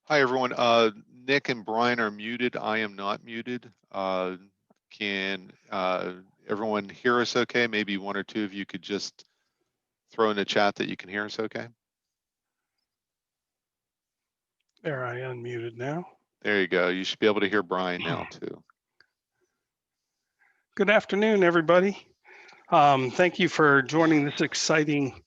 Hi, everyone. Nick and Brian are muted. I am not muted. Can everyone hear us okay? Maybe one or two of you could just throw in the chat that you can hear us okay. There, I unmuted now. There you go. You should be able to hear Brian now too. Good afternoon, everybody. Thank you for joining this exciting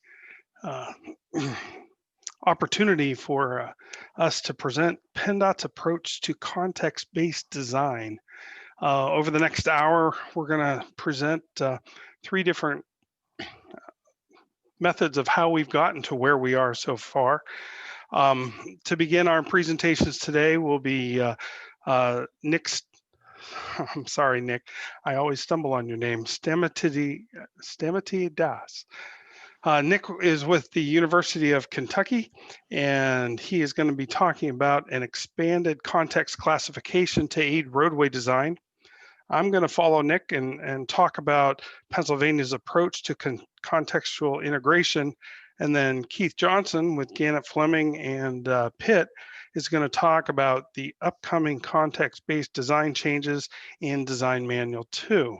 opportunity for us to present PennDOT's approach to context-based design. Over the next hour, we're going to present three different methods of how we've gotten to where we are so far. To begin our presentations today will be Nick's, I'm sorry, Nick, I always stumble on your name, Stamatidas. Nick is with the University of Kentucky, and he is going to be talking about an expanded context classification to aid roadway design. I'm going to follow Nick and talk about Pennsylvania's approach to contextual integration. And then Keith Johnson with Gannett Fleming and Pitt is going to talk about the upcoming context-based design changes in Design Manual 2.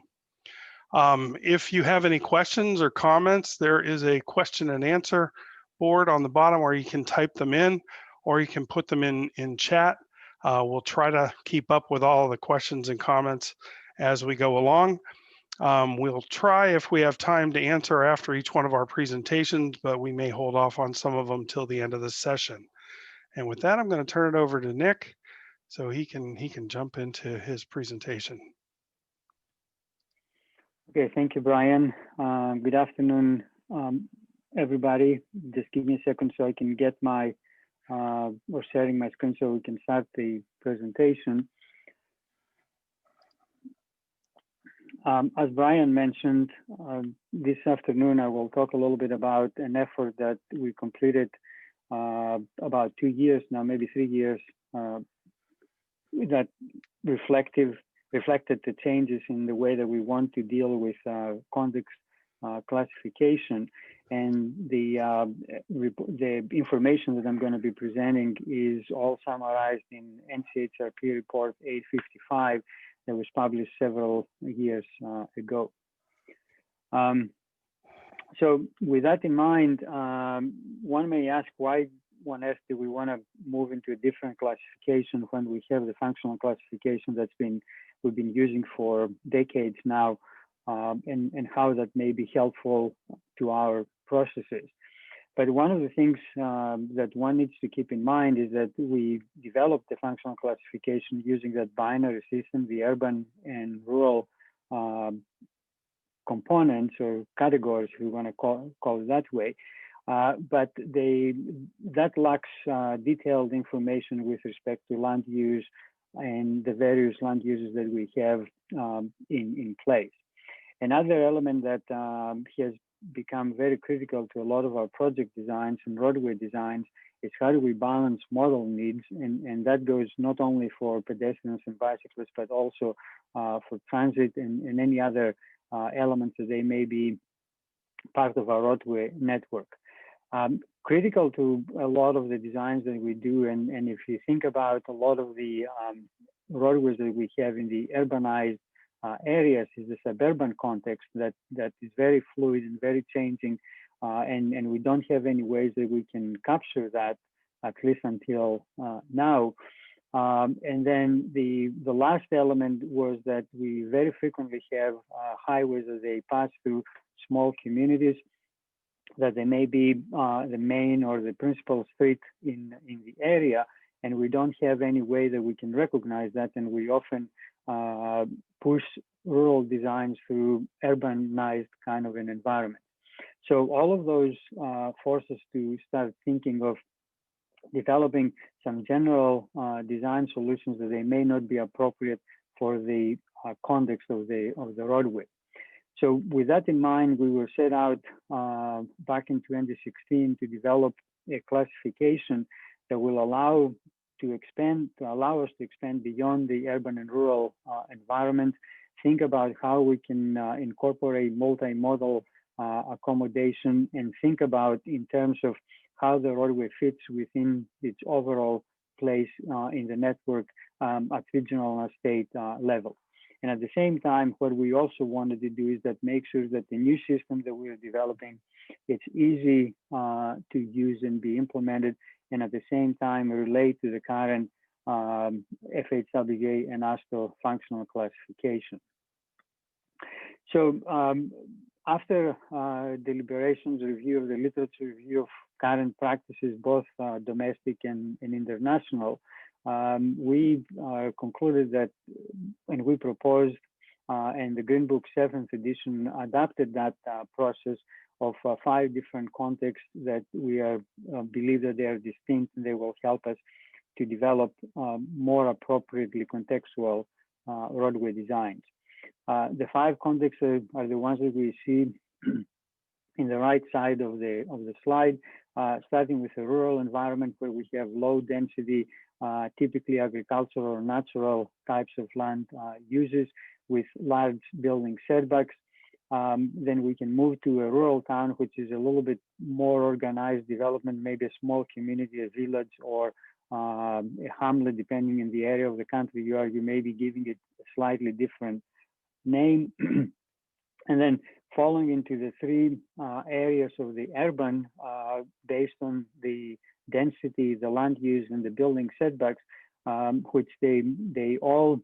If you have any questions or comments, there is a question and answer board on the bottom where you can type them in, or you can put them in chat. We'll try to keep up with all of the questions and comments as we go along. We'll try, if we have time, to answer after each one of our presentations, but we may hold off on some of them till the end of the session. And with that, I'm going to turn it over to Nick so he can jump into his presentation. Okay, thank you, Brian. Good afternoon, everybody. Just give me a second so I can get my, or sharing my screen so we can start the presentation. As Brian mentioned, this afternoon I will talk a little bit about an effort that we completed about 2 years now, maybe 3 years, that reflected the changes in the way that we want to deal with context classification. And the information that I'm going to be presenting is all summarized in NCHRP report 855 that was published several years ago. So with that in mind, one may ask, why on earth do we want to move into a different classification when we have the functional classification that's we've been using for decades now, and how that may be helpful to our processes. But one of the things that one needs to keep in mind is that we developed the functional classification using that binary system, the urban and rural components or categories, if we want to call it that way. But that lacks detailed information with respect to land use and the various land uses that we have in place. Another element that has become very critical to a lot of our project designs and roadway designs is how do we balance model needs, and that goes not only for pedestrians and bicyclists, but also for transit and any other elements that they may be part of our roadway network. Critical to a lot of the designs that we do, and if you think about a lot of the roadways that we have in the urbanized areas, is the suburban context that is very fluid and very changing, and we don't have any ways that we can capture that, at least until now. And then the last element was that we very frequently have highways as they pass through small communities, that they may be the main or the principal street in the area, and we don't have any way that we can recognize that, and we often push rural designs through urbanized kind of an environment. So all of those force us to start thinking of developing some general design solutions that they may not be appropriate for the context of the roadway. So with that in mind, we were set out back in 2016 to develop a classification that will allow us to expand beyond the urban and rural environment, think about how we can incorporate multimodal accommodation, and think about in terms of how the roadway fits within its overall place in the network at regional and state level. And at the same time, what we also wanted to do is that make sure that the new system that we're developing, it's easy to use and be implemented, and at the same time relate to the current FHWA and ASTO functional classification. So after deliberations, review of the literature, review of current practices, both domestic and international, we concluded that, and we proposed, and the Green Book 7th edition adopted that process of 5 different contexts that we believe that they are distinct and they will help us to develop more appropriately contextual roadway designs. The 5 contexts are the ones that we see in the right side of the slide, starting with a rural environment where we have low density, typically agricultural or natural types of land uses with large building setbacks. Then we can move to a rural town, which is a little bit more organized development, maybe a small community, a village, or a hamlet, depending on the area of the country you are. You may be giving it a slightly different name. And then falling into the 3 areas of the urban based on the density, the land use, and the building setbacks, which they all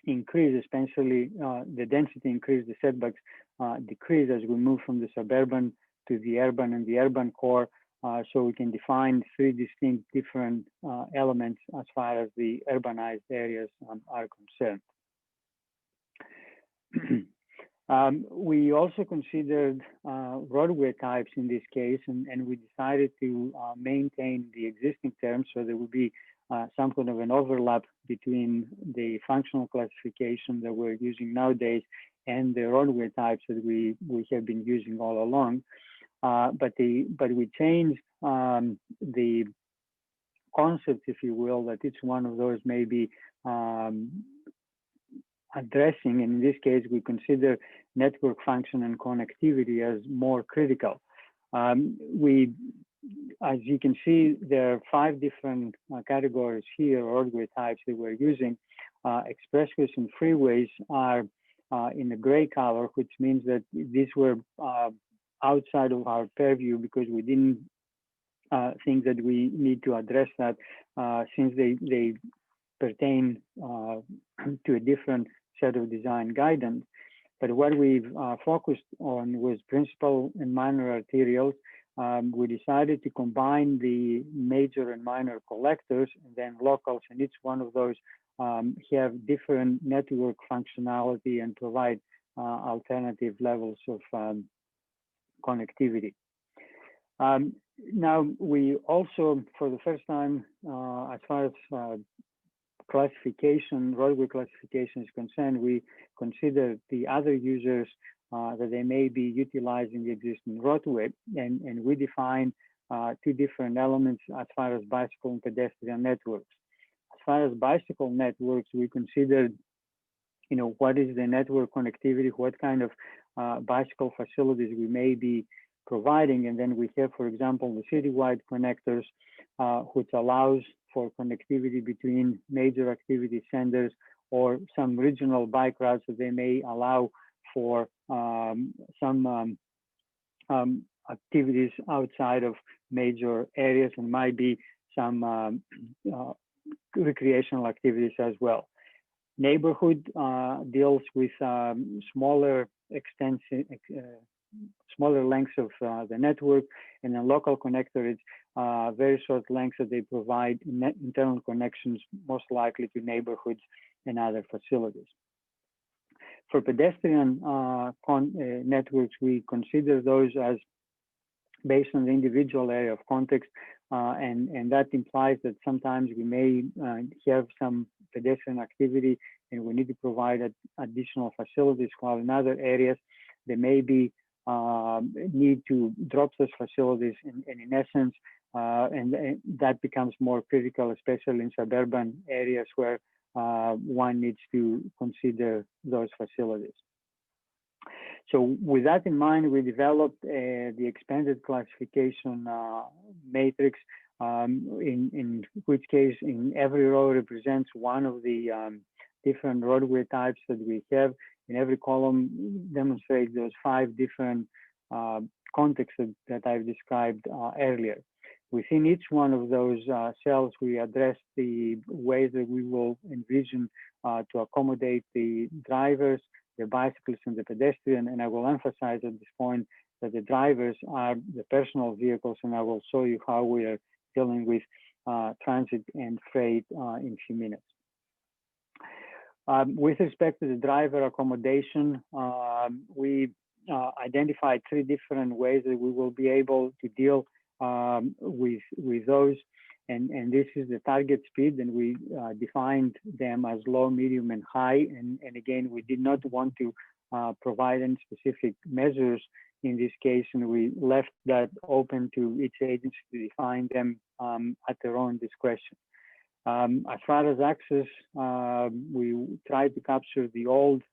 increase, especially the density increase, the setbacks decrease as we move from the suburban to the urban and the urban core. So we can define 3 distinct different elements as far as the urbanized areas are concerned. We also considered roadway types in this case, and we decided to maintain the existing terms, so there would be some kind of an overlap between the functional classification that we're using nowadays and the roadway types that we have been using all along. But we changed the concept, if you will, that each one of those may be addressing. And in this case, we consider network function and connectivity as more critical. As you can see, there are 5 different categories here, roadway types that we're using. Expressways and freeways are in the gray color, which means that these were outside of our purview because we didn't think that we need to address that since they pertain to a different set of design guidance. But what we've focused on was principal and minor arterials. We decided to combine the major and minor collectors and then locals, and each one of those have different network functionality and provide alternative levels of connectivity. Now, we also, for the first time, as far as classification, roadway classification is concerned, we consider the other users that they may be utilizing the existing roadway, and we define 2 different elements as far as bicycle and pedestrian networks. As far as bicycle networks, we considered, what is the network connectivity, what kind of bicycle facilities we may be providing, and then we have, for example, the citywide connectors, which allows for connectivity between major activity centers or some regional bike routes that they may allow for some activities outside of major areas, and might be some recreational activities as well. Neighborhood deals with smaller lengths of the network, and then local connector is very short lengths that they provide internal connections, most likely to neighborhoods and other facilities. For pedestrian networks, we consider those as based on the individual area of context, and that implies that sometimes we may have some pedestrian activity and we need to provide additional facilities, while in other areas there may be need to drop those facilities, and in essence, and that becomes more critical, especially in suburban areas where one needs to consider those facilities. So with that in mind, we developed the expanded classification matrix in which case in every row represents one of the different roadway types that we have. In every column demonstrates those 5 different contexts that I've described earlier. Within each one of those cells, we address the ways that we will envision to accommodate the drivers, the bicyclists, and the pedestrian. And I will emphasize at this point that the drivers are the personal vehicles, and I will show you how we are dealing with transit and freight in a few minutes. With respect to the driver accommodation, we identified 3 different ways that we will be able to deal with those. And this is the target speed, and we defined them as low, medium, and high. And again, we did not want to provide any specific measures in this case, and we left that open to each agency to define them at their own discretion. As far as access, we tried to capture the old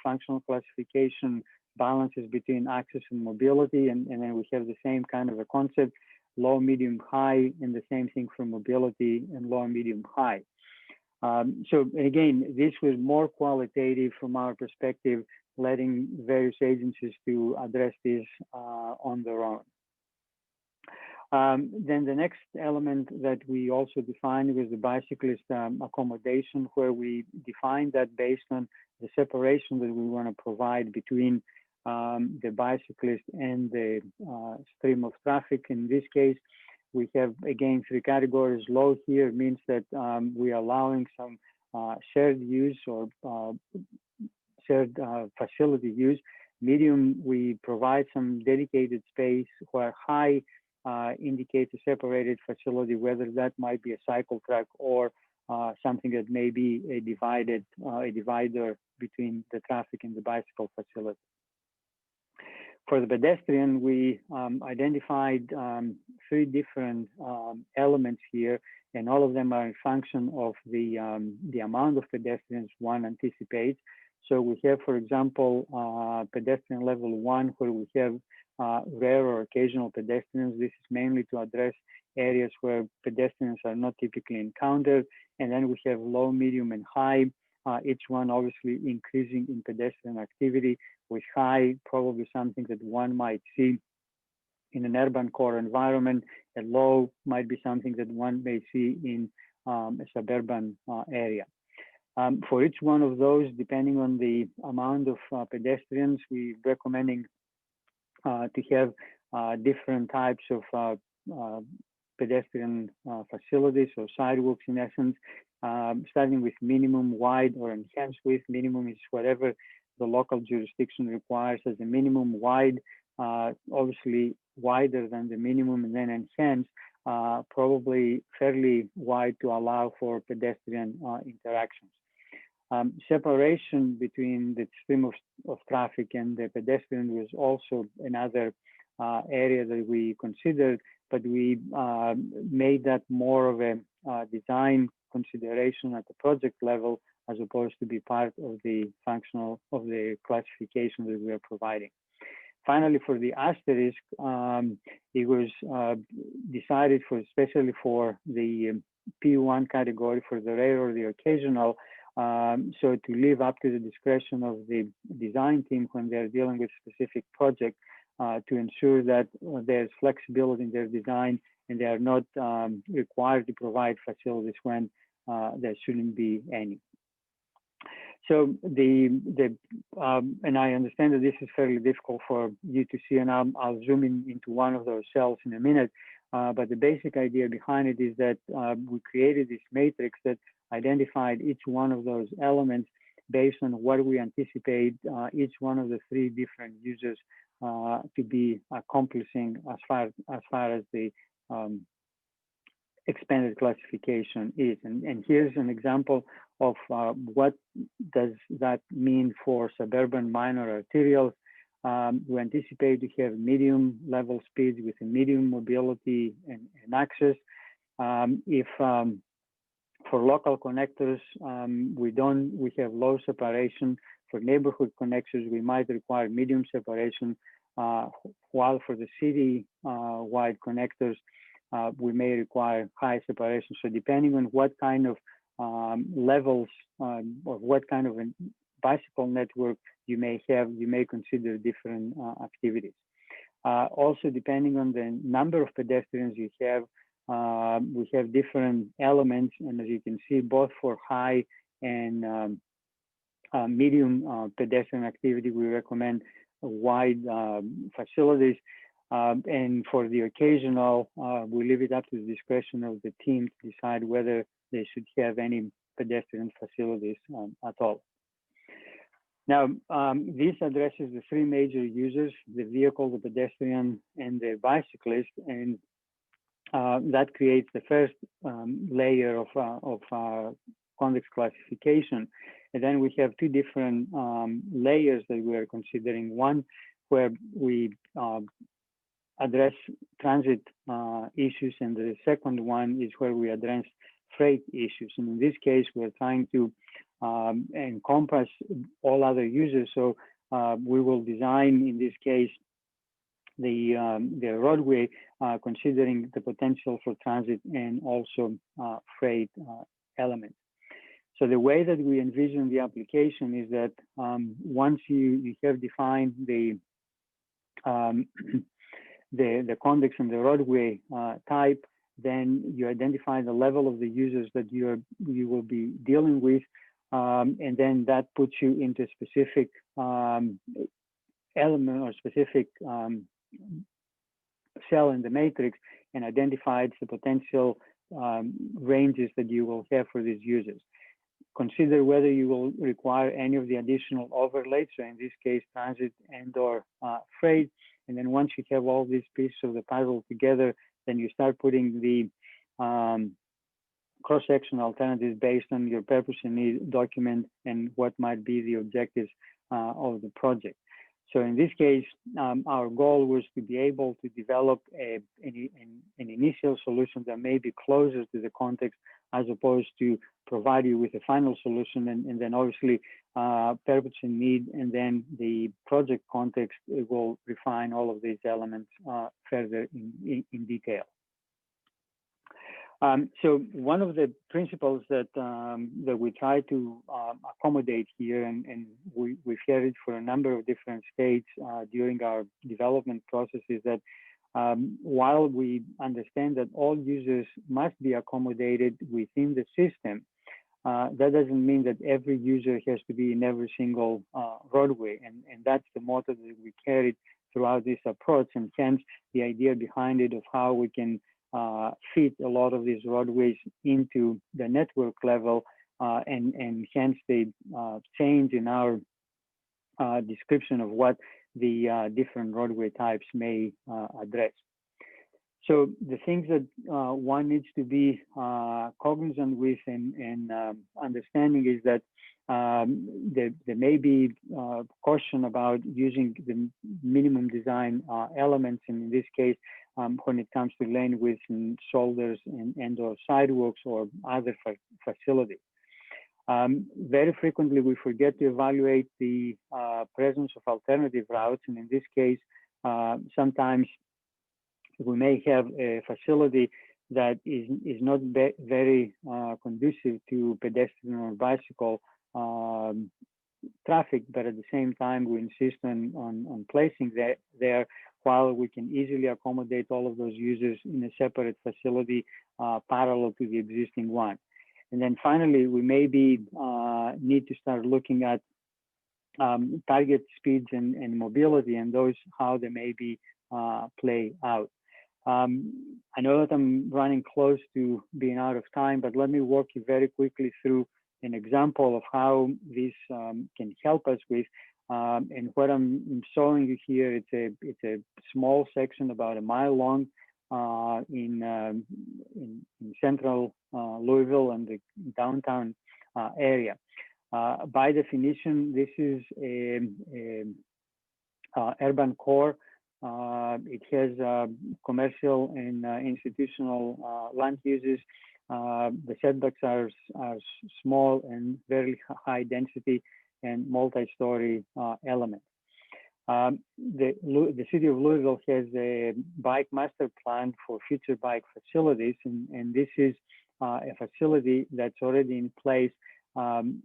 functional classification balances between access and mobility, and then we have the same kind of a concept, low, medium, high, and the same thing for mobility and low, medium, high. So again, this was more qualitative from our perspective, letting various agencies to address this on their own. Then the next element that we also defined was the bicyclist accommodation, where we defined that based on the separation that we want to provide between the bicyclist and the stream of traffic. In this case, we have, again, 3 categories. Low here means that we are allowing some shared use or shared facility use. Medium, we provide some dedicated space, where high indicates a separated facility, whether that might be a cycle track or something that may be a divider between the traffic and the bicycle facility. For the pedestrian, we identified 3 different elements here, and all of them are in function of the amount of pedestrians one anticipates. So we have, for example, pedestrian level 1, where we have rare or occasional pedestrians. This is mainly to address areas where pedestrians are not typically encountered. And then we have low, medium, and high, each one obviously increasing in pedestrian activity, with high probably something that one might see in an urban core environment, and low might be something that one may see in a suburban area. For each one of those, depending on the amount of pedestrians, we're recommending to have different types of pedestrian facilities or sidewalks, in essence, starting with minimum wide or enhanced width. Minimum is whatever the local jurisdiction requires as a minimum. Wide, obviously wider than the minimum, and then enhanced, probably fairly wide to allow for pedestrian interactions. Separation between the stream of traffic and the pedestrian was also another area that we considered, but we made that more of a design consideration at the project level, as opposed to be part of the functional of the classification that we are providing. Finally, for the asterisk, it was decided for, especially for the P1 category, for the rare or the occasional, so to leave up to the discretion of the design team when they're dealing with specific project, to ensure that there's flexibility in their design and they are not required to provide facilities when there shouldn't be any. So and I understand that this is fairly difficult for you to see, and I'll zoom into one of those cells in a minute. But the basic idea behind it is that we created this matrix that identified each one of those elements based on what we anticipate each one of the 3 different users to be accomplishing as far as the expanded classification is. And here's an example of what does that mean for suburban minor arterials. We anticipate to have medium level speeds with a medium mobility and access. If for local connectors, we have low separation. For neighborhood connectors, we might require medium separation, while for the city wide connectors, we may require high separation. So depending on what kind of levels or what kind of a bicycle network you may have, you may consider different activities. Also, depending on the number of pedestrians you have, we have different elements, and as you can see, both for high and medium pedestrian activity, we recommend wide facilities. And for the occasional, we leave it up to the discretion of the team to decide whether they should have any pedestrian facilities at all. Now, this addresses the three major users: the vehicle, the pedestrian, and the bicyclist, and that creates the first layer of context classification. And then we have two different layers that we are considering. One where we address transit issues, and the second one is where we address freight issues. And in this case, we're trying to encompass all other users. So we will design, in this case, the roadway considering the potential for transit and also freight elements. So the way that we envision the application is that once you have defined the context and the roadway type, then you identify the level of the users that you will be dealing with, and then that puts you into a specific element or specific cell in the matrix, and identifies the potential ranges that you will have for these users. Consider whether you will require any of the additional overlays, so in this case, transit and/or freight. And then once you have all these pieces of the puzzle together, then you start putting the cross-section alternatives based on your purpose and need document and what might be the objectives of the project. So in this case, our goal was to be able to develop an initial solution that may be closer to the context, as opposed to provide you with a final solution, and then obviously purpose and need, and then the project context will refine all of these elements further in detail. So one of the principles that we try to accommodate here, and we've heard it for a number of different states during our development process, is that while we understand that all users must be accommodated within the system, that doesn't mean that every user has to be in every single roadway, and that's the motto that we carried throughout this approach, and hence the idea behind it of how we can fit a lot of these roadways into the network level, and hence the change in our description of what the different roadway types may address. So the things that one needs to be cognizant with and understanding is that there may be caution about using the minimum design elements, and in this case, when it comes to lane widths and shoulders and/or sidewalks or other facilities. Very frequently, we forget to evaluate the presence of alternative routes, and in this case, sometimes we may have a facility that is not very conducive to pedestrian or bicycle traffic, but at the same time, we insist on placing that there, while we can easily accommodate all of those users in a separate facility parallel to the existing one. And then finally, we maybe need to start looking at target speeds and mobility, and those, how they may be play out. I know that I'm running close to being out of time, but let me walk you very quickly through an example of how this can help us with. And what I'm showing you here, it's a small section about a mile long in central Louisville and the downtown area. By definition, this is a urban core. It has commercial and institutional land uses. The setbacks are small and very high density and multi-story elements. The city of Louisville has a bike master plan for future bike facilities, and this is a facility that's already in place on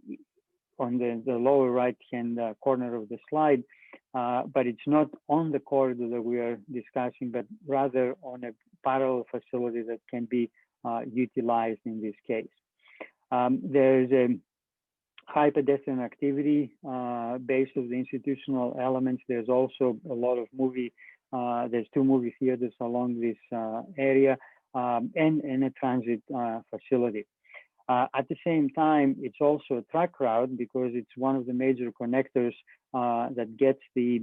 the lower right-hand corner of the slide, but it's not on the corridor that we are discussing, but rather on a parallel facility that can be utilized in this case. There's a high pedestrian activity based on the institutional elements. There's also a lot of there's 2 movie theaters along this area and a transit facility. At the same time, it's also a truck route because it's one of the major connectors that gets the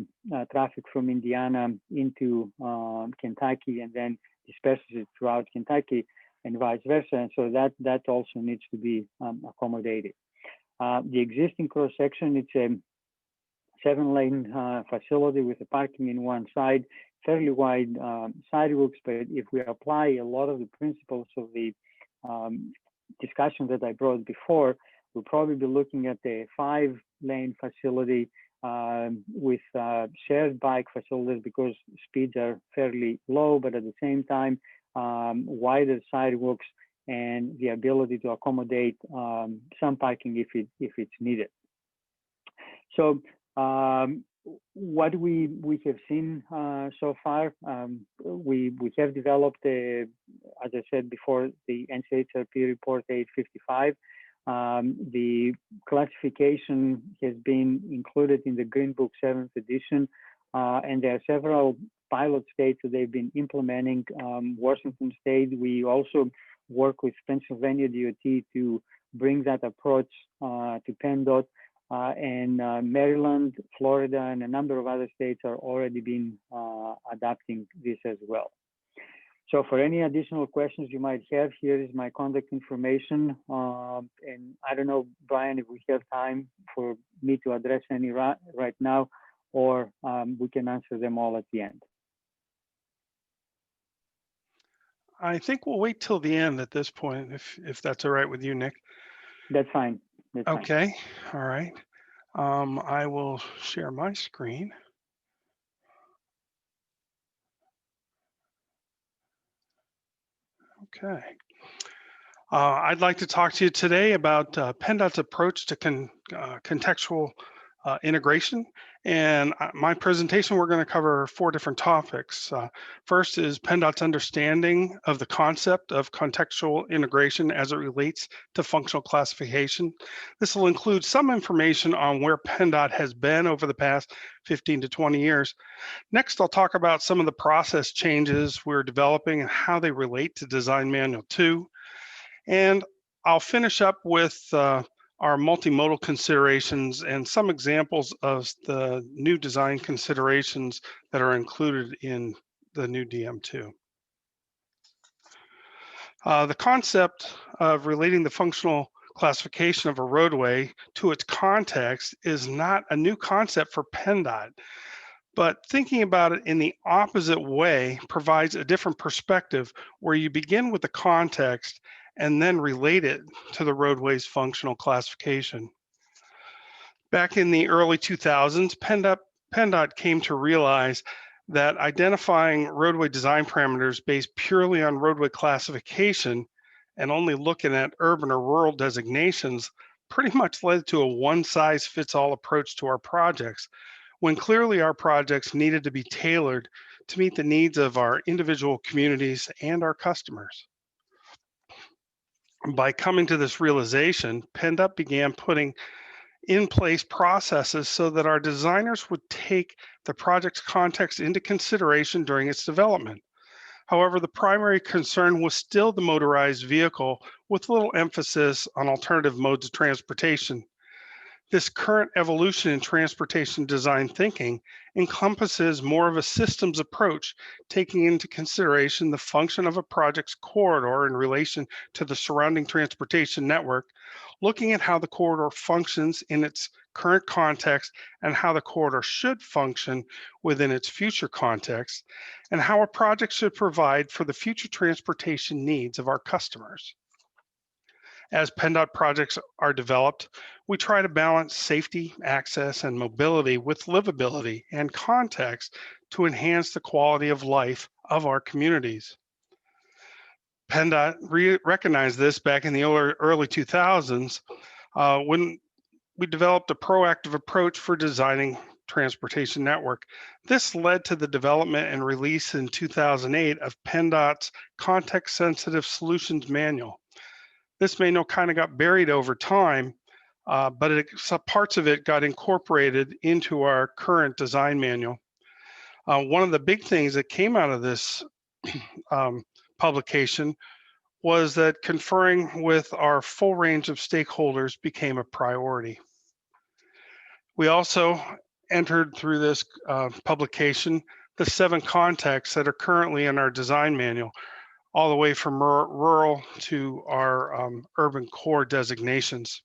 traffic from Indiana into Kentucky and then disperses it throughout Kentucky and vice versa. And so that also needs to be accommodated. The existing cross section, it's a 7-lane facility with a parking in one side, fairly wide sidewalks. But if we apply a lot of the principles of the discussion that I brought before, we'll probably be looking at a 5-lane facility with shared bike facilities because speeds are fairly low, but at the same time, wider sidewalks and the ability to accommodate some parking if it's needed. So what we have seen so far, we have developed, as I said before, the NCHRP report 855. The classification has been included in the Green Book 7th edition, and there are several pilot states that they've been implementing. Washington State, we also work with Pennsylvania DOT to bring that approach to PennDOT, and Maryland, Florida, and a number of other states are already been adapting this as well. So for any additional questions you might have, here is my contact information. And I don't know, Brian, if we have time for me to address any right now, or we can answer them all at the end. I think we'll wait till the end at this point, if that's all right with you, Nick. That's fine. That's okay. Fine. All right. I will share my screen. Okay. I'd like to talk to you today about PennDOT's approach to contextual integration. And my presentation, we're going to cover 4 different topics. First is PennDOT's understanding of the concept of contextual integration as it relates to functional classification. This will include some information on where PennDOT has been over the past 15 to 20 years. Next, I'll talk about some of the process changes we're developing and how they relate to Design Manual 2. And I'll finish up with our multimodal considerations and some examples of the new design considerations that are included in the new DM2. The concept of relating the functional classification of a roadway to its context is not a new concept for PennDOT, but thinking about it in the opposite way provides a different perspective where you begin with the context and then relate it to the roadway's functional classification. Back in the early 2000s, PennDOT came to realize that identifying roadway design parameters based purely on roadway classification and only looking at urban or rural designations pretty much led to a one-size-fits-all approach to our projects, when clearly our projects needed to be tailored to meet the needs of our individual communities and our customers. By coming to this realization, PennDOT began putting in place processes so that our designers would take the project's context into consideration during its development. However, the primary concern was still the motorized vehicle, with little emphasis on alternative modes of transportation. This current evolution in transportation design thinking encompasses more of a systems approach, taking into consideration the function of a project's corridor in relation to the surrounding transportation network, looking at how the corridor functions in its current context and how the corridor should function within its future context, and how a project should provide for the future transportation needs of our customers. As PennDOT projects are developed, we try to balance safety, access, and mobility with livability and context to enhance the quality of life of our communities. PennDOT recognized this back in the early 2000s when we developed a proactive approach for designing transportation network. This led to the development and release in 2008 of PennDOT's Context-Sensitive Solutions Manual. This manual kind of got buried over time, but parts of it got incorporated into our current design manual. One of the big things that came out of this publication was that conferring with our full range of stakeholders became a priority. We also entered through this publication the 7 contexts that are currently in our design manual, all the way from rural to our urban core designations.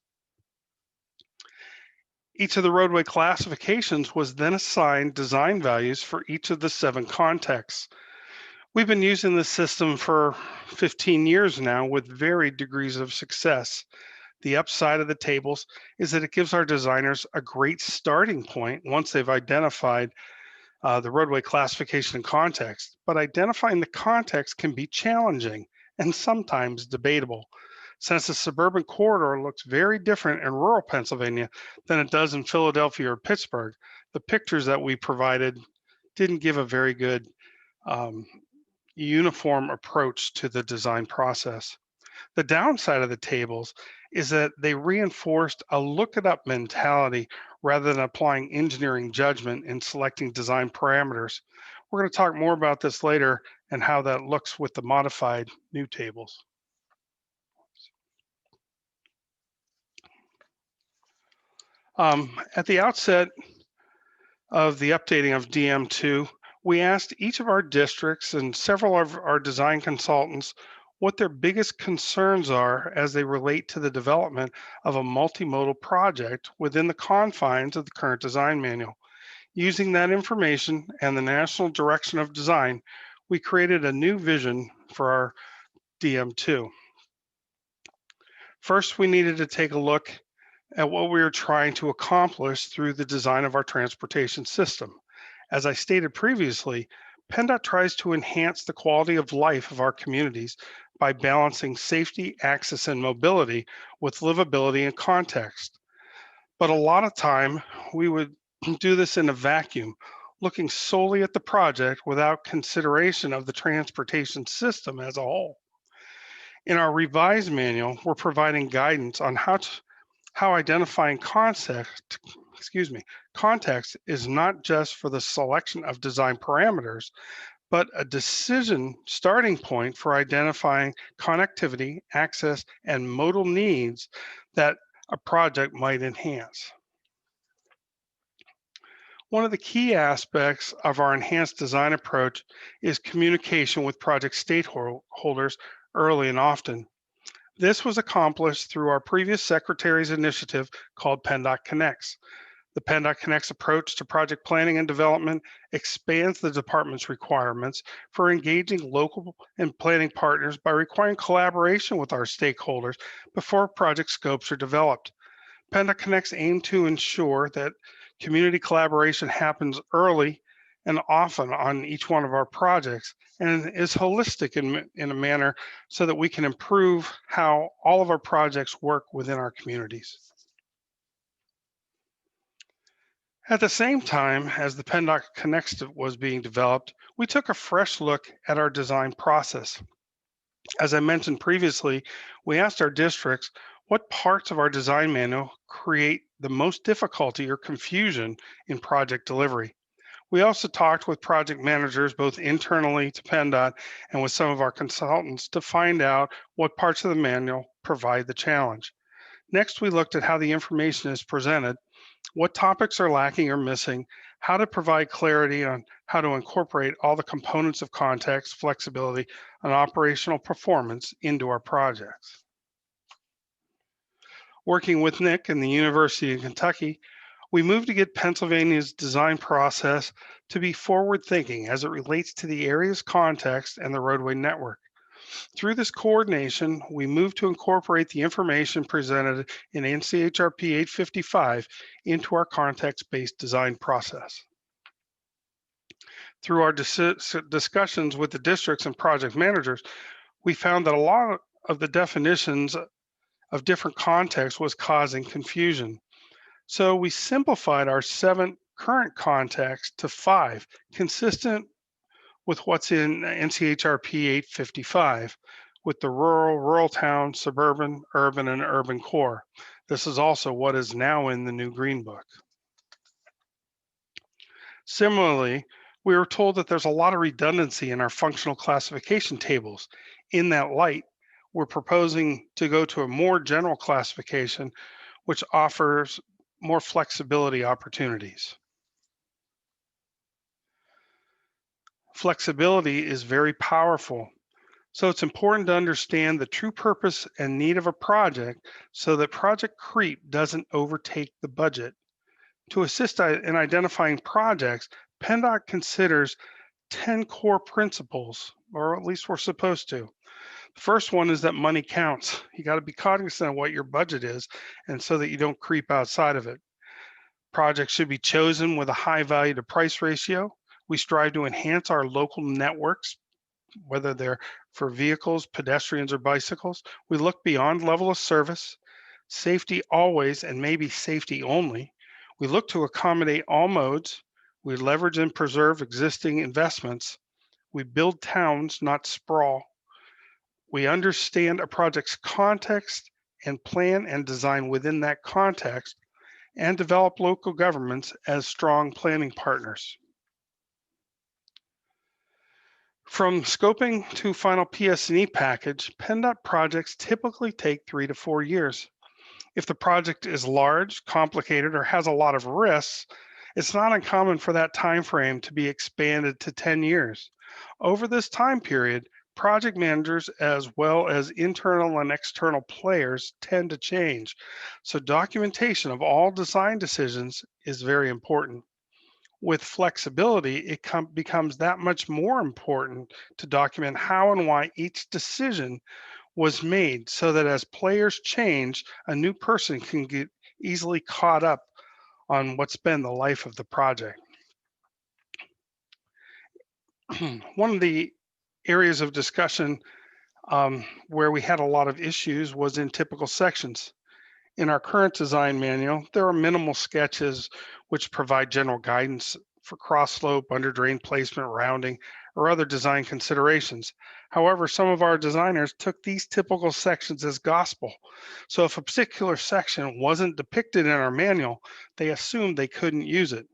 Each of the roadway classifications was then assigned design values for each of the 7 contexts. We've been using this system for 15 years now with varied degrees of success. The upside of the tables is that it gives our designers a great starting point once they've identified the roadway classification and context, but identifying the context can be challenging and sometimes debatable. Since the suburban corridor looks very different in rural Pennsylvania than it does in Philadelphia or Pittsburgh, the pictures that we provided didn't give a very good uniform approach to the design process. The downside of the tables is that they reinforced a look it up mentality rather than applying engineering judgment in selecting design parameters. We're going to talk more about this later and how that looks with the modified new tables. At the outset of the updating of DM2, we asked each of our districts and several of our design consultants what their biggest concerns are as they relate to the development of a multimodal project within the confines of the current design manual. Using that information and the National Direction of Design, we created a new vision for our DM2. First, we needed to take a look at what we were trying to accomplish through the design of our transportation system. As I stated previously, PennDOT tries to enhance the quality of life of our communities by balancing safety, access, and mobility with livability and context. But a lot of time, we would do this in a vacuum, looking solely at the project without consideration of the transportation system as a whole. In our revised manual, we're providing guidance on how identifying context is not just for the selection of design parameters, but a decision starting point for identifying connectivity, access, and modal needs that a project might enhance. One of the key aspects of our enhanced design approach is communication with project stakeholders early and often. This was accomplished through our previous secretary's initiative called PennDOT Connects. The PennDOT Connects approach to project planning and development expands the department's requirements for engaging local and planning partners by requiring collaboration with our stakeholders before project scopes are developed. PennDOT Connects aim to ensure that community collaboration happens early and often on each one of our projects and is holistic in a manner so that we can improve how all of our projects work within our communities. At the same time as the PennDOT Connects was being developed, we took a fresh look at our design process. As I mentioned previously, we asked our districts what parts of our design manual create the most difficulty or confusion in project delivery. We also talked with project managers, both internally to PennDOT and with some of our consultants to find out what parts of the manual provide the challenge. Next, we looked at how the information is presented, what topics are lacking or missing, how to provide clarity on how to incorporate all the components of context, flexibility, and operational performance into our projects. Working with Nick and the University of Kentucky, we moved to get Pennsylvania's design process to be forward-thinking as it relates to the area's context and the roadway network. Through this coordination, we move to incorporate the information presented in NCHRP 855 into our context-based design process. Through our discussions with the districts and project managers, we found that a lot of the definitions of different contexts was causing confusion. So we simplified our 7 current contexts to 5, consistent with what's in NCHRP 855, with the rural town, suburban, urban, and urban core. This is also what is now in the new Green Book. Similarly, we were told that there's a lot of redundancy in our functional classification tables. In that light, we're proposing to go to a more general classification, which offers more flexibility opportunities. Flexibility is very powerful. So it's important to understand the true purpose and need of a project so that project creep doesn't overtake the budget. To assist in identifying projects, PennDOT considers 10 core principles, or at least we're supposed to. The first one is that money counts. You got to be cognizant of what your budget is, and so that you don't creep outside of it. Projects should be chosen with a high value to price ratio. We strive to enhance our local networks, whether they're for vehicles, pedestrians, or bicycles. We look beyond level of service, safety always, and maybe safety only. We look to accommodate all modes. We leverage and preserve existing investments. We build towns, not sprawl. We understand a project's context and plan and design within that context, and develop local governments as strong planning partners. From scoping to final PS&E package, PennDOT projects typically take 3 to 4 years. If the project is large, complicated, or has a lot of risks, it's not uncommon for that time frame to be expanded to 10 years. Over this time period, project managers as well as internal and external players tend to change. So documentation of all design decisions is very important. With flexibility, it becomes that much more important to document how and why each decision was made so that as players change, a new person can get easily caught up on what's been the life of the project. One of the areas of discussion where we had a lot of issues was in typical sections. In our current design manual, there are minimal sketches which provide general guidance for cross slope, under drain placement, rounding, or other design considerations. However, some of our designers took these typical sections as gospel. So if a particular section wasn't depicted in our manual, they assumed they couldn't use it.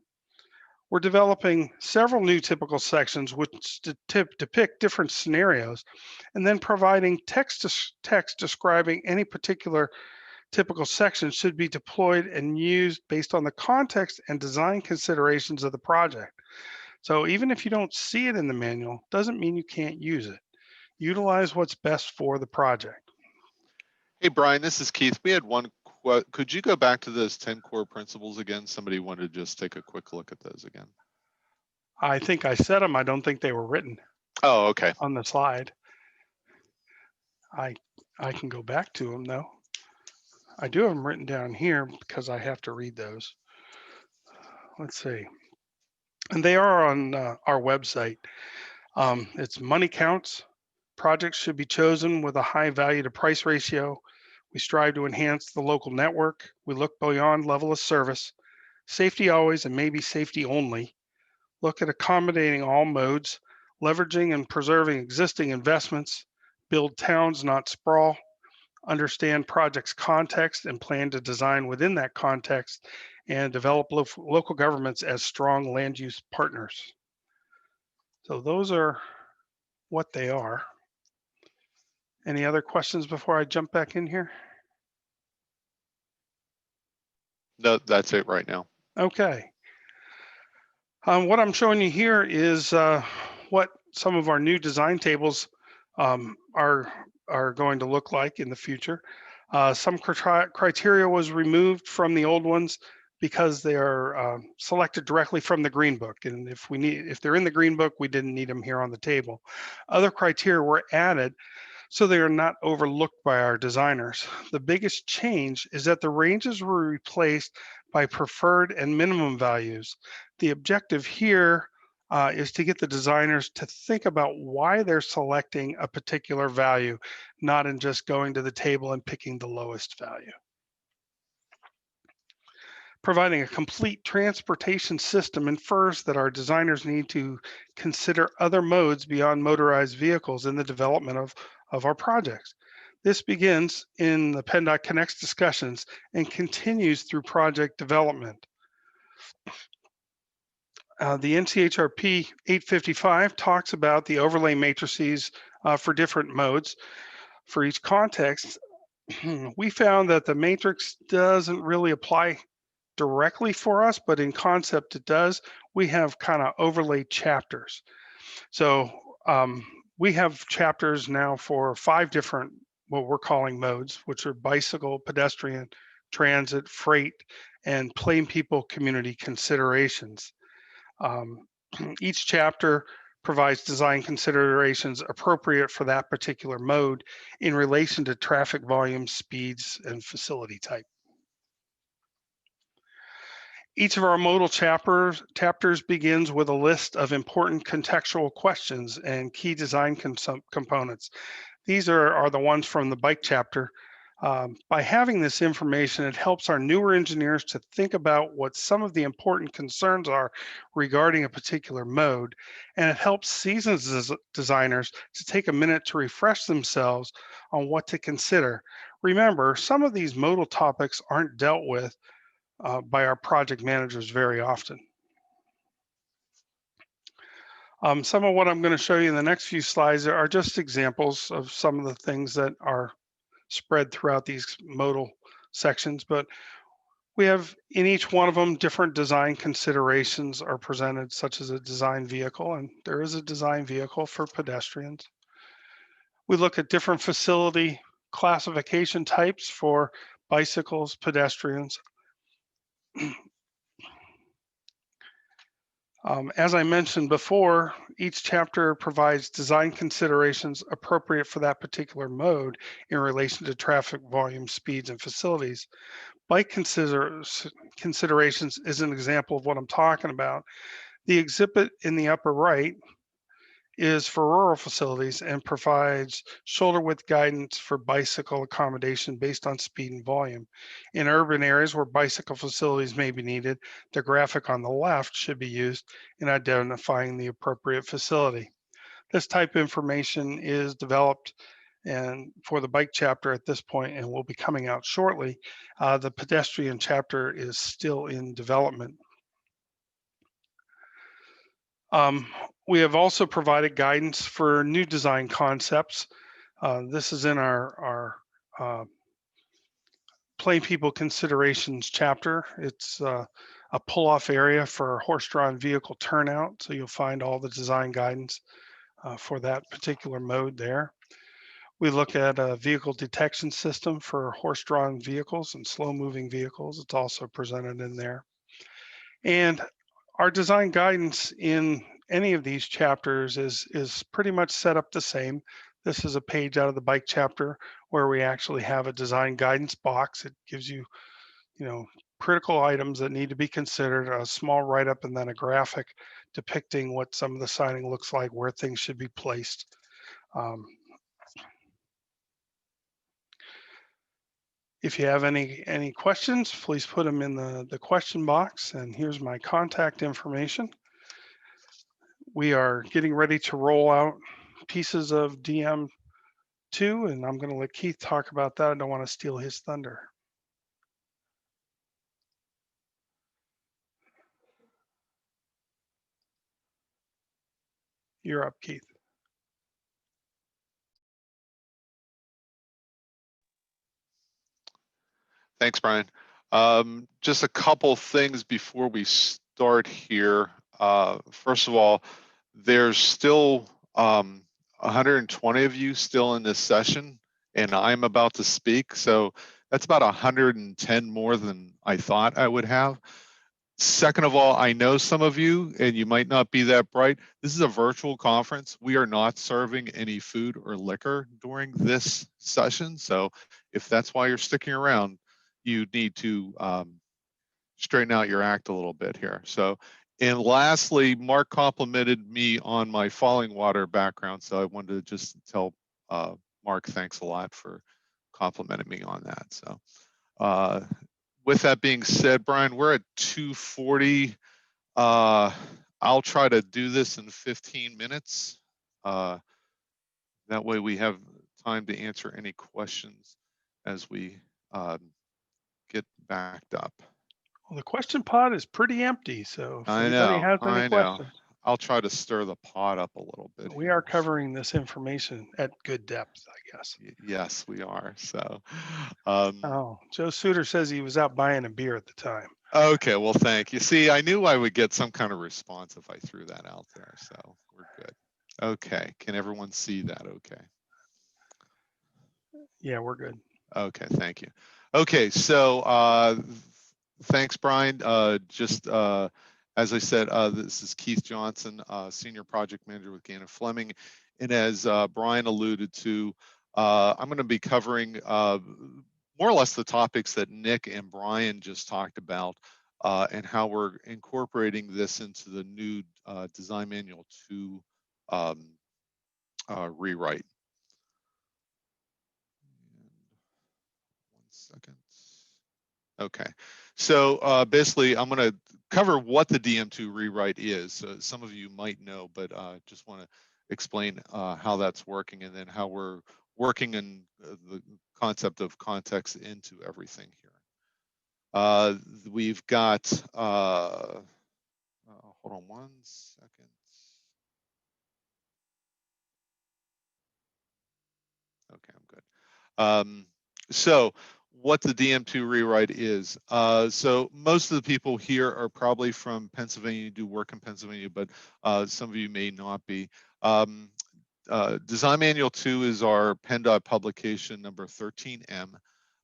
We're developing several new typical sections which depict different scenarios, and then providing text describing any particular typical section should be deployed and used based on the context and design considerations of the project. So even if you don't see it in the manual, doesn't mean you can't use it. Utilize what's best for the project. Hey, Brian, this is Keith. We had one quote. Could you go back to those 10 core principles again? Somebody wanted to just take a quick look at those again. I think I said them. I don't think they were written. Oh, okay. On the slide. I can go back to them though. I do have them written down here because I have to read those. Let's see. And they are on our website. It's money counts. Projects should be chosen with a high value to price ratio. We strive to enhance the local network. We look beyond level of service. Safety always and maybe safety only. Look at accommodating all modes, leveraging and preserving existing investments, build towns, not sprawl, understand project's context and plan to design within that context, and develop local governments as strong land use partners. So those are what they are. Any other questions before I jump back in here? No, that's it right now. Okay. What I'm showing you here is what some of our new design tables are going to look like in the future. Some criteria was removed from the old ones because they are selected directly from the Green Book. And if they're in the Green Book, we didn't need them here on the table. Other criteria were added so they are not overlooked by our designers. The biggest change is that the ranges were replaced by preferred and minimum values. The objective here is to get the designers to think about why they're selecting a particular value, not in just going to the table and picking the lowest value. Providing a complete transportation system infers that our designers need to consider other modes beyond motorized vehicles in the development of our projects. This begins in the PennDOT Connects discussions and continues through project development. The NCHRP 855 talks about the overlay matrices for different modes. For each context, we found that the matrix doesn't really apply directly for us, but in concept it does. We have kind of overlay chapters. So we have chapters now for 5 different, what we're calling modes, which are bicycle, pedestrian, transit, freight, and plain people community considerations. Each chapter provides design considerations appropriate for that particular mode in relation to traffic volume, speeds, and facility type. Each of our modal chapters begins with a list of important contextual questions and key design components. These are the ones from the bike chapter. By having this information, it helps our newer engineers to think about what some of the important concerns are regarding a particular mode, and it helps seasoned designers to take a minute to refresh themselves on what to consider. Remember, some of these modal topics aren't dealt with by our project managers very often. Some of what I'm going to show you in the next few slides are just examples of some of the things that are spread throughout these modal sections, but we have in each one of them different design considerations are presented, such as a design vehicle, and there is a design vehicle for pedestrians. We look at different facility classification types for bicycles, pedestrians. As I mentioned before, each chapter provides design considerations appropriate for that particular mode in relation to traffic volume, speeds, and facilities. Bike considerations is an example of what I'm talking about. The exhibit in the upper right is for rural facilities and provides shoulder width guidance for bicycle accommodation based on speed and volume. In urban areas where bicycle facilities may be needed, the graphic on the left should be used in identifying the appropriate facility. This type of information is developed and for the bike chapter at this point and will be coming out shortly. The pedestrian chapter is still in development. We have also provided guidance for new design concepts. This is in our plain people considerations chapter. It's a pull-off area for horse-drawn vehicle turnout. So you'll find all the design guidance for that particular mode there. We look at a vehicle detection system for horse-drawn vehicles and slow-moving vehicles. It's also presented in there. And our design guidance in any of these chapters is pretty much set up the same. This is a page out of the bike chapter where we actually have a design guidance box. It gives you, critical items that need to be considered, a small write-up, and then a graphic depicting what some of the signing looks like, where things should be placed. If you have any questions, please put them in the question box, and here's my contact information. We are getting ready to roll out pieces of DM2, and I'm going to let Keith talk about that. I don't want to steal his thunder. You're up, Keith. Thanks, Brian. Just a couple things before we start here. First of all, there's still 120 of you still in this session, and I'm about to speak. So That's about 110 more than I thought I would have. Second of all, I know some of you, and you might not be that bright. This is a virtual conference. We are not serving any food or liquor during this session. So if that's why you're sticking around, you need to straighten out your act a little bit here. So, and lastly, Mark complimented me on my falling water background. So I wanted to just tell Mark, thanks a lot for complimenting me on that. So with that being said, Brian, we're at 2:40. I'll try to do this in 15 minutes. That way we have time to answer any questions as we get backed up. Well, the question pod is pretty empty, so if I anybody know, has any I know. questions, I'll try to stir the pot up a little bit. we here, are so- covering this information at good depth, I guess. Yes, we are. So, Oh, Joe Suter says he was out buying a beer at the time. okay, well, thank you. See, I knew I would get some kind of response if I threw that out there. So we're good. Okay, can everyone see that? Okay. Yeah, we're good. Okay, thank you. Okay, so thanks, Brian. Just as I said, this is Keith Johnson, Senior Project Manager with Gannon Fleming. And as Brian alluded to, I'm going to be covering more or less the topics that Nick and Brian just talked about and how we're incorporating this into the new Design Manual 2 rewrite. One second. Okay, so basically I'm going to cover what the DM2 rewrite is. Some of you might know, but just want to explain how that's working and then how we're working in the concept of context into everything here. We've got, hold on one second. Okay, I'm good. So what the DM2 rewrite is. So most of the people here are probably from Pennsylvania, do work in Pennsylvania, but some of you may not be. Design Manual 2 is our PennDOT publication number 13M.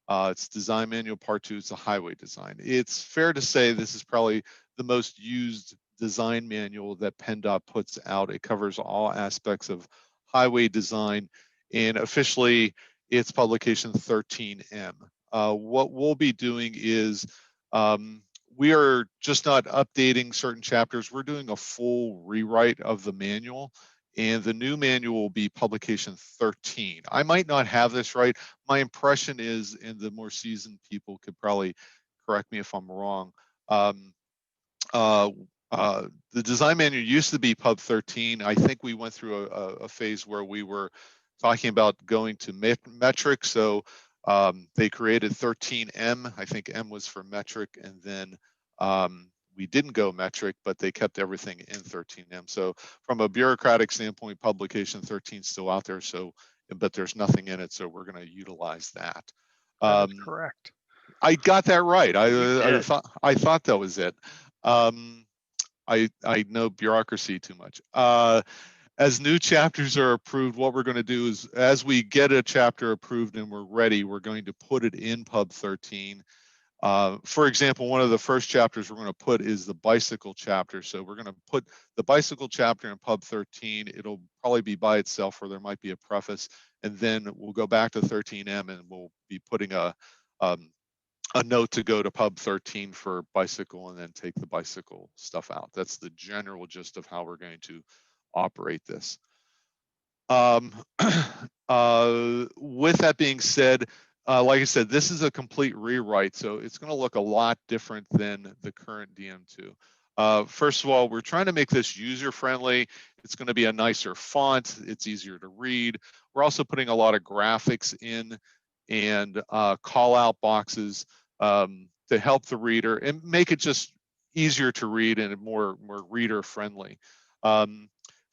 It's Design Manual Part 2, it's a highway design. It's fair to say this is probably the most used design manual that PennDOT puts out. It covers all aspects of highway design, and officially it's publication 13M. What we'll be doing is we are just not updating certain chapters. We're doing a full rewrite of the manual, and the new manual will be publication 13. I might not have this right. My impression is, and the more seasoned people could probably correct me if I'm wrong, the design manual used to be pub 13. I think we went through a phase where we were talking about going to metric. So they created 13M. I think M was for metric, and then we didn't go metric, but they kept everything in 13M. So from a bureaucratic standpoint, publication 13 is still out there. So, but there's nothing in it. So we're going to utilize that. That is correct. I got that right. I thought that was it. I know bureaucracy too much. As new chapters are approved, what we're going to do is, as we get a chapter approved and we're ready, we're going to put it in Pub 13. For example, one of the first chapters we're going to put is the bicycle chapter. So we're going to put the bicycle chapter in Pub 13. It'll probably be by itself, or there might be a preface, and then we'll go back to 13M and we'll be putting a note to go to Pub 13 for bicycle and then take the bicycle stuff out. That's the general gist of how we're going to operate this. With that being said, like I said, this is a complete rewrite, so it's going to look a lot different than the current DM2. First of all, we're trying to make this user-friendly. It's going to be a nicer font. It's easier to read. We're also putting a lot of graphics in and call-out boxes to help the reader and make it just easier to read and more reader-friendly.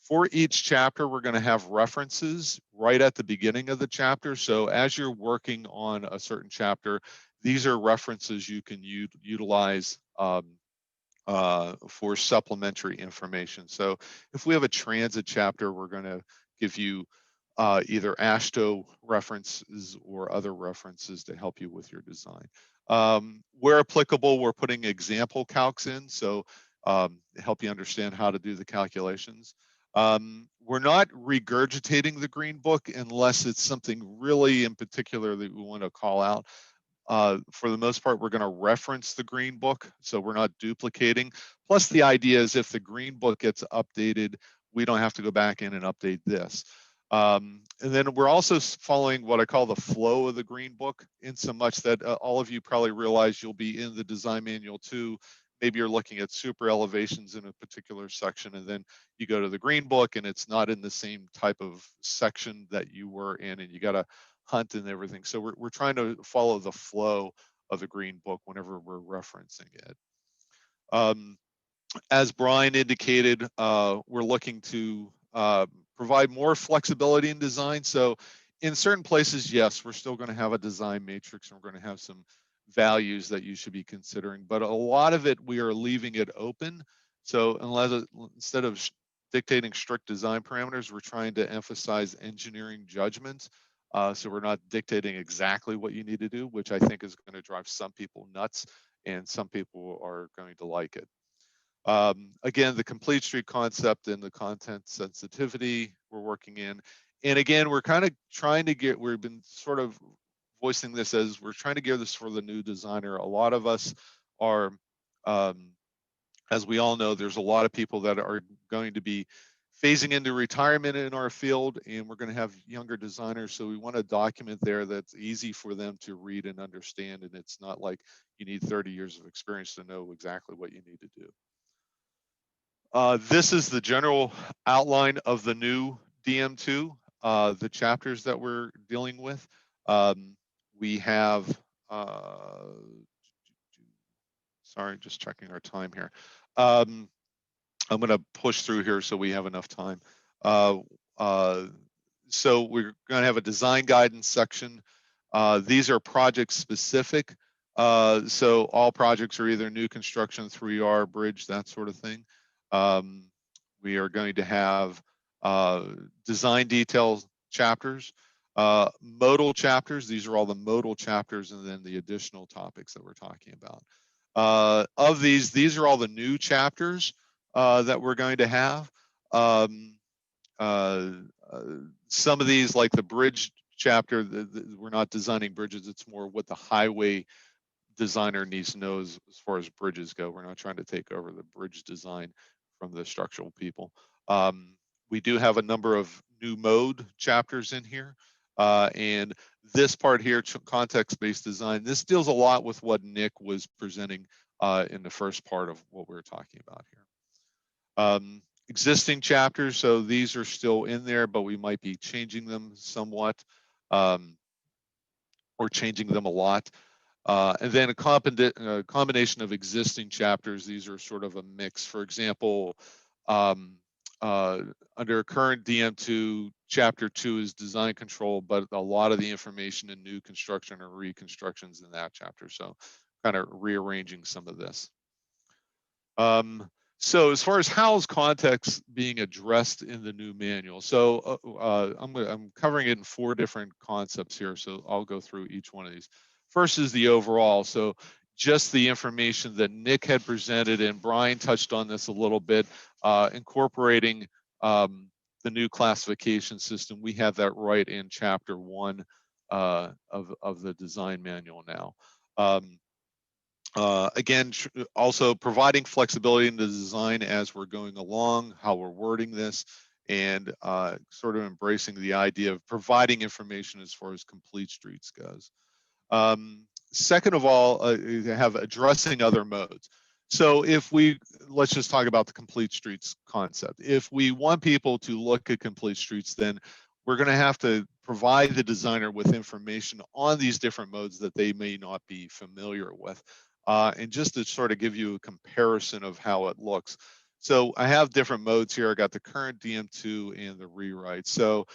For each chapter, we're going to have references right at the beginning of the chapter. So as you're working on a certain chapter, these are references you can utilize for supplementary information. So if we have a transit chapter, we're going to give you either AASHTO references or other references to help you with your design. Where applicable, we're putting example calcs in, so help you understand how to do the calculations. We're not regurgitating the green book unless it's something really in particular that we want to call out. For the most part, we're going to reference the green book, so we're not duplicating. Plus, the idea is if the green book gets updated, we don't have to go back in and update this. And then we're also following what I call the flow of the green book, in so much that all of you probably realize you'll be in the design manual too. Maybe you're looking at super elevations in a particular section, and then you go to the green book and it's not in the same type of section that you were in, and you got to hunt and everything. So we're trying to follow the flow of the green book whenever we're referencing it. As Brian indicated, we're looking to provide more flexibility in design. So in certain places, yes, we're still going to have a design matrix and we're going to have some values that you should be considering, but a lot of it, we are leaving it open. So instead of dictating strict design parameters, we're trying to emphasize engineering judgment. So we're not dictating exactly what you need to do, which I think is going to drive some people nuts, and some people are going to like it. Again, the complete street concept and the content sensitivity we're working in. And again, we're kind of trying to we've been sort of voicing this as we're trying to gear this for the new designer. A lot of us are, as we all know, there's a lot of people that are going to be phasing into retirement in our field, and we're going to have younger designers. So we want to document there that's easy for them to read and understand. And it's not like you need 30 years of experience to know exactly what you need to do. This is the general outline of the new DM2, the chapters that we're dealing with. We have, sorry, just checking our time here. I'm going to push through here so we have enough time. So we're going to have a design guidance section. These are project specific. So all projects are either new construction, 3R, bridge, that sort of thing. We are going to have design details chapters, modal chapters. These are all the modal chapters, and then the additional topics that we're talking about. Of these are all the new chapters that we're going to have. Some of these, like the bridge chapter, we're not designing bridges. It's more what the highway designer needs to know as far as bridges go. We're not trying to take over the bridge design from the structural people. We do have a number of new mode chapters in here. And this part here, context-based design, this deals a lot with what Nick was presenting in the first part of what we were talking about here. Existing chapters, so these are still in there, but we might be changing them somewhat, or changing them a lot. And then a combination of existing chapters. These are sort of a mix. For example, under current DM2, chapter 2 is design control, but a lot of the information in new construction or reconstructions in that chapter. So kind of rearranging some of this. So as far as how is context being addressed in the new manual, so I'm covering it in 4 different concepts here, so I'll go through each one of these. First is the overall, so just the information that Nick had presented, and Brian touched on this a little bit, incorporating the new classification system. We have that right in chapter 1 of the design manual now. Again, also providing flexibility in the design as we're going along, how we're wording this, and sort of embracing the idea of providing information as far as complete streets goes. Second of all, you have addressing other modes. So if let's just talk about the complete streets concept. If we want people to look at complete streets, then we're going to have to provide the designer with information on these different modes that they may not be familiar with. And just to sort of give you a comparison of how it looks. So I have different modes here. I got the current DM2 and the rewrite. So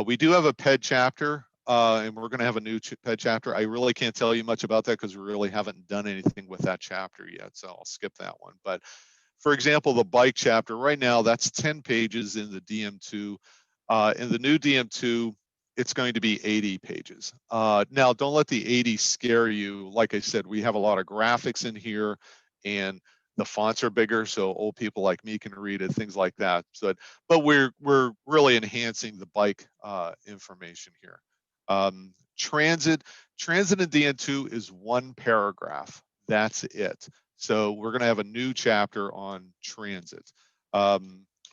we do have a PED chapter, and we're going to have a new PED chapter. I really can't tell you much about that because we really haven't done anything with that chapter yet. So I'll skip that one. But for example, the bike chapter right now, that's 10 pages in the DM2. In the new DM2, it's going to be 80 pages. Now, don't let the 80 scare you. Like I said, we have a lot of graphics in here, and the fonts are bigger, so old people like me can read it, things like that. So, but we're really enhancing the bike information here. Transit in DN2 is one paragraph. That's it. So we're going to have a new chapter on transit.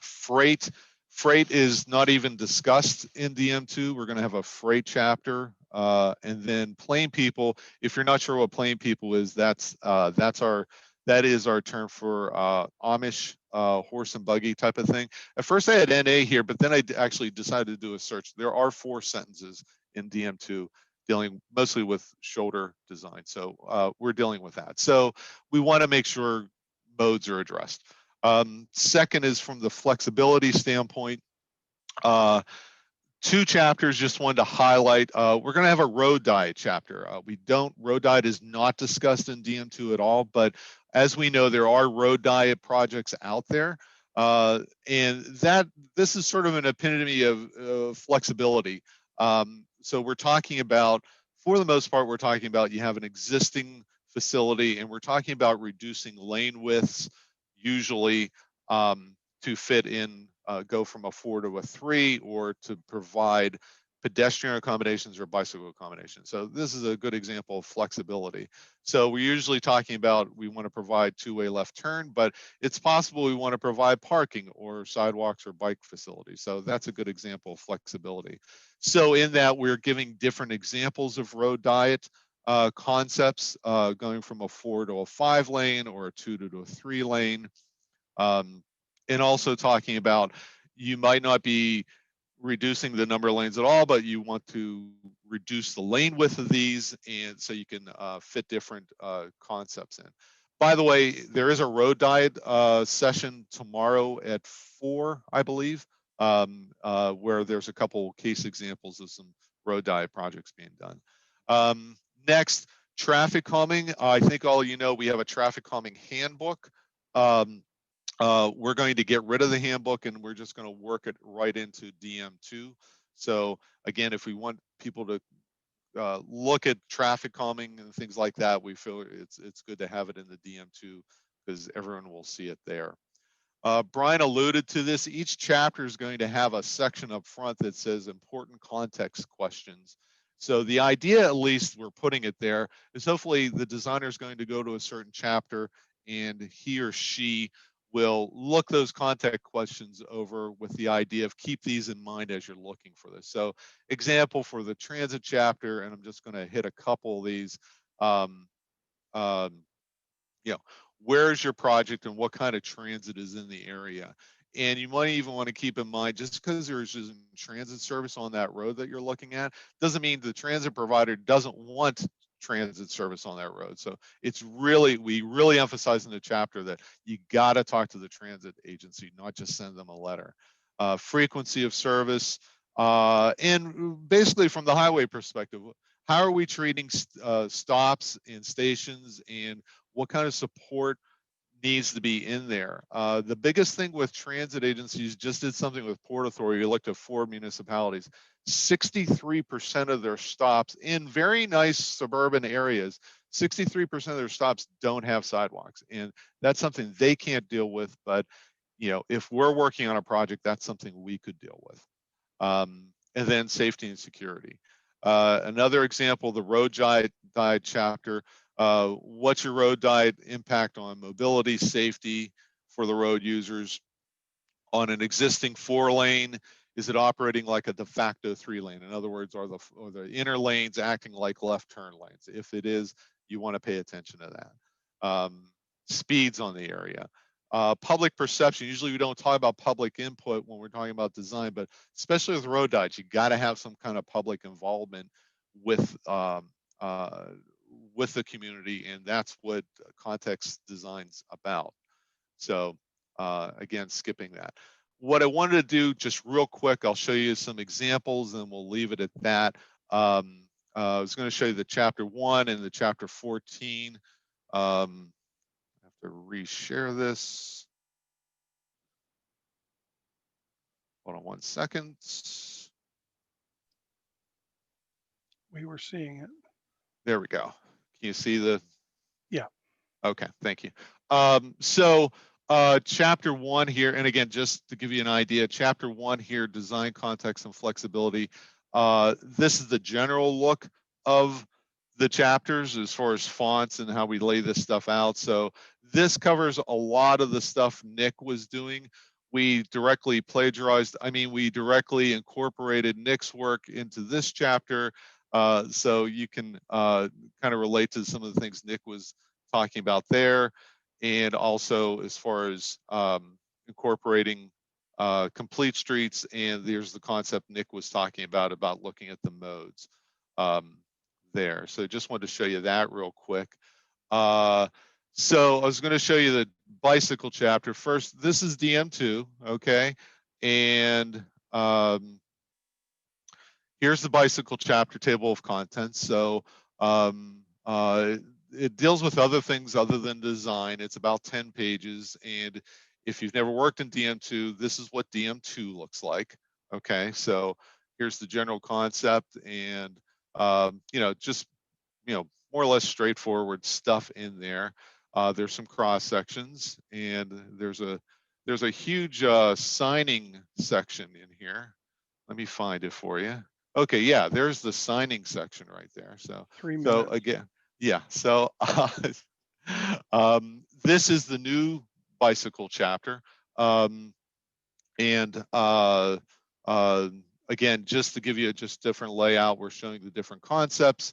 Freight is not even discussed in DM2. We're going to have a freight chapter, and then plain people. If you're not sure what plain people is, that is our term for Amish horse and buggy type of thing. At first I had NA here, but then I actually decided to do a search. There are 4 sentences in DM2 dealing mostly with shoulder design. So we're dealing with that. So we want to make sure modes are addressed. Second is from the flexibility standpoint. 2 chapters, just wanted to highlight. We're going to have a road diet chapter. Road diet is not discussed in DM2 at all, but as we know, there are road diet projects out there. And this is sort of an epitome of flexibility. So we're talking about, for the most part, we're talking about you have an existing facility, and we're talking about reducing lane widths, usually to fit in, go from a 4 to a 3, or to provide pedestrian accommodations or bicycle accommodations. So this is a good example of flexibility. So we're usually talking about, we want to provide 2-way left turn, but it's possible we want to provide parking or sidewalks or bike facilities. So that's a good example of flexibility. So in that, we're giving different examples of road diet concepts, going from a 4 to a 5 lane, or a 2 to a 3 lane. And also talking about, you might not be reducing the number of lanes at all, but you want to reduce the lane width of these, and so you can fit different concepts in. By the way, there is a road diet session tomorrow at 4, I believe, where there's a couple case examples of some road diet projects being done. Next, traffic calming. I think all you know, we have a traffic calming handbook. We're going to get rid of the handbook, and we're just going to work it right into DM2. So again, if we want people to look at traffic calming and things like that, we feel it's good to have it in the DM2 because everyone will see it there. Brian alluded to this. Each chapter is going to have a section up front that says important context questions. So the idea, at least we're putting it there, is hopefully the designer is going to go to a certain chapter, and he or she will look those context questions over with the idea of keep these in mind as you're looking for this. So example for the transit chapter, and I'm just going to hit a couple of these. You know, where's your project and what kind of transit is in the area? And you might even want to keep in mind, just because there's just transit service on that road that you're looking at, doesn't mean the transit provider doesn't want transit service on that road. So it's really, we really emphasize in the chapter that you got to talk to the transit agency, not just send them a letter. Frequency of service, and basically from the highway perspective, how are we treating stops and stations, and what kind of support needs to be in there? The biggest thing with transit agencies, just did something with Port Authority. We looked at 4 municipalities. 63% of their stops in very nice suburban areas, 63% of their stops don't have sidewalks. And that's something they can't deal with. But, you know, if we're working on a project, that's something we could deal with. And then safety and security. Another example, the road diet chapter. What's your road diet impact on mobility, safety for the road users? On an existing 4 lane, is it operating like a de facto 3 lane? In other words, are the inner lanes acting like left turn lanes? If it is, you want to pay attention to that. Speeds on the area. Public perception. Usually we don't talk about public input when we're talking about design, but especially with road diets, you got to have some kind of public involvement with the community, and that's what context design's about. So again, skipping that. What I wanted to do just real quick, I'll show you some examples and we'll leave it at that. I was going to show you the chapter 1 and the chapter 14. I have to reshare this. Hold on 1 second. We were seeing it. There we go. Can you see the? Yeah. Okay, thank you. Chapter 1 here, and again, just to give you an idea, chapter 1 here, design context and flexibility. This is the general look of the chapters as far as fonts and how we lay this stuff out. So this covers a lot of the stuff Nick was doing. We directly plagiarized, we directly incorporated Nick's work into this chapter. So you can kind of relate to some of the things Nick was talking about there. And also as far as incorporating complete streets, and there's the concept Nick was talking about looking at the modes there. So just wanted to show you that real quick. So I was going to show you the bicycle chapter. First, this is DM2, okay? And here's the bicycle chapter table of contents. So it deals with other things other than design. It's about 10 pages. And if you've never worked in DM2, this is what DM2 looks like. Okay, so here's the general concept, and just more or less straightforward stuff in there. There's some cross sections, and there's a huge signing section in here. Let me find it for you. Okay, yeah, there's the signing section right there. So 3 minutes. So again, yeah. So this is the new bicycle chapter, and again, just to give you a just different layout, we're showing the different concepts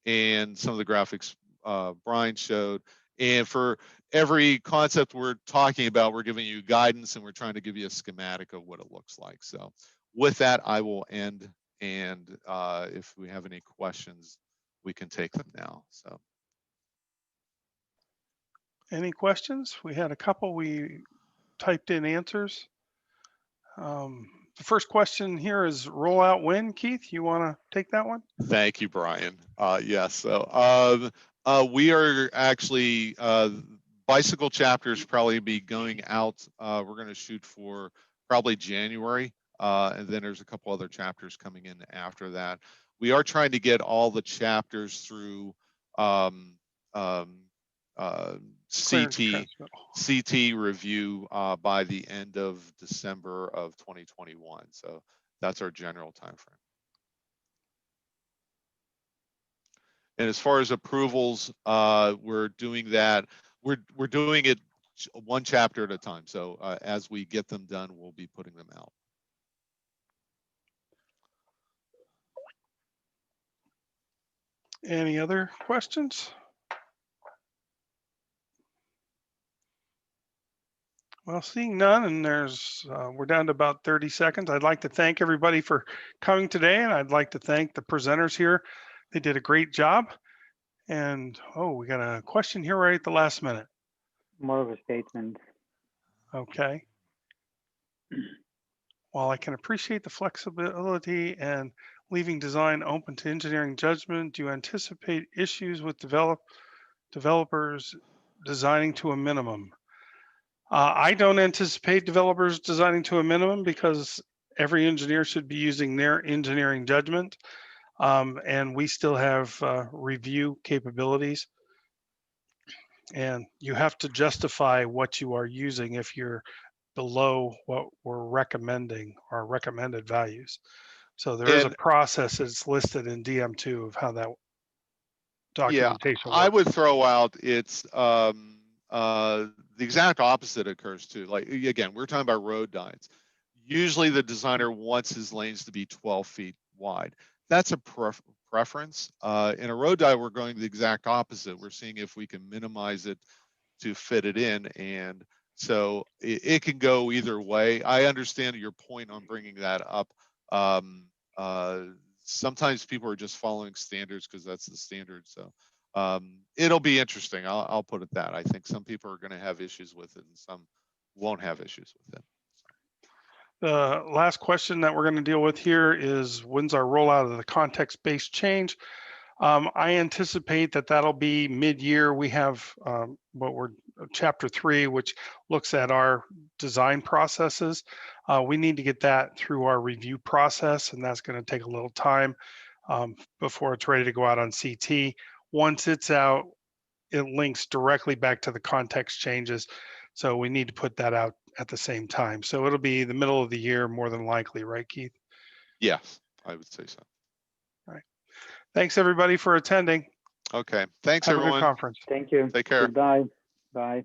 and some of the graphics Brian showed. And for every concept we're talking about, we're giving you guidance, and we're trying to give you a schematic of what it looks like. So with that, I will end. And if we have any questions, we can take them now. So. Any questions? We had a couple. We typed in answers. The first question here is rollout when, Keith? You want to take that one? Thank you, Brian. Yes. So we are actually bicycle chapters probably be going out. We're going to shoot for probably January, and then there's a couple other chapters coming in after that. We are trying to get all the chapters through CT review by the end of December of 2021. So that's our general time frame. And as far as approvals, we're doing that. We're doing it one chapter at a time. So as we get them done, we'll be putting them out. Any other questions? Well, seeing none, and we're down to about 30 seconds. I'd like to thank everybody for coming today, and I'd like to thank the presenters here. They did a great job. And we got a question here right at the last minute. More of a statement. Okay. While I can appreciate the flexibility and leaving design open to engineering judgment, do you anticipate issues with developers designing to a minimum? I don't anticipate developers designing to a minimum, because every engineer should be using their engineering judgment. And we still have review capabilities. And you have to justify what you are using if you're below what we're recommending, our recommended values. So there is a process that's listed in DM2 of how that documentation works. I would throw out it's the exact opposite occurs too. Like, again, we're talking about road diets. Usually the designer wants his lanes to be 12 feet wide. That's a preference. In a road diet, we're going the exact opposite. We're seeing if we can minimize it to fit it in. And so it can go either way. I understand your point on bringing that up. Sometimes people are just following standards because that's the standard. So it'll be interesting. I'll put it that. I think some people are going to have issues with it and some won't have issues with it. The last question that we're going to deal with here is, when's our rollout of the context-based change? I anticipate that that'll be mid-year. We have what we're chapter 3, which looks at our design processes. We need to get that through our review process, and that's going to take a little time before it's ready to go out on CT. Once it's out, it links directly back to the context changes. So we need to put that out at the same time. So it'll be the middle of the year, more than likely, right, Keith? Yes, I would say so. All right. Thanks everybody for attending. Okay, thanks Have a good everyone. conference. Thank you. Take care. Goodbye. Bye.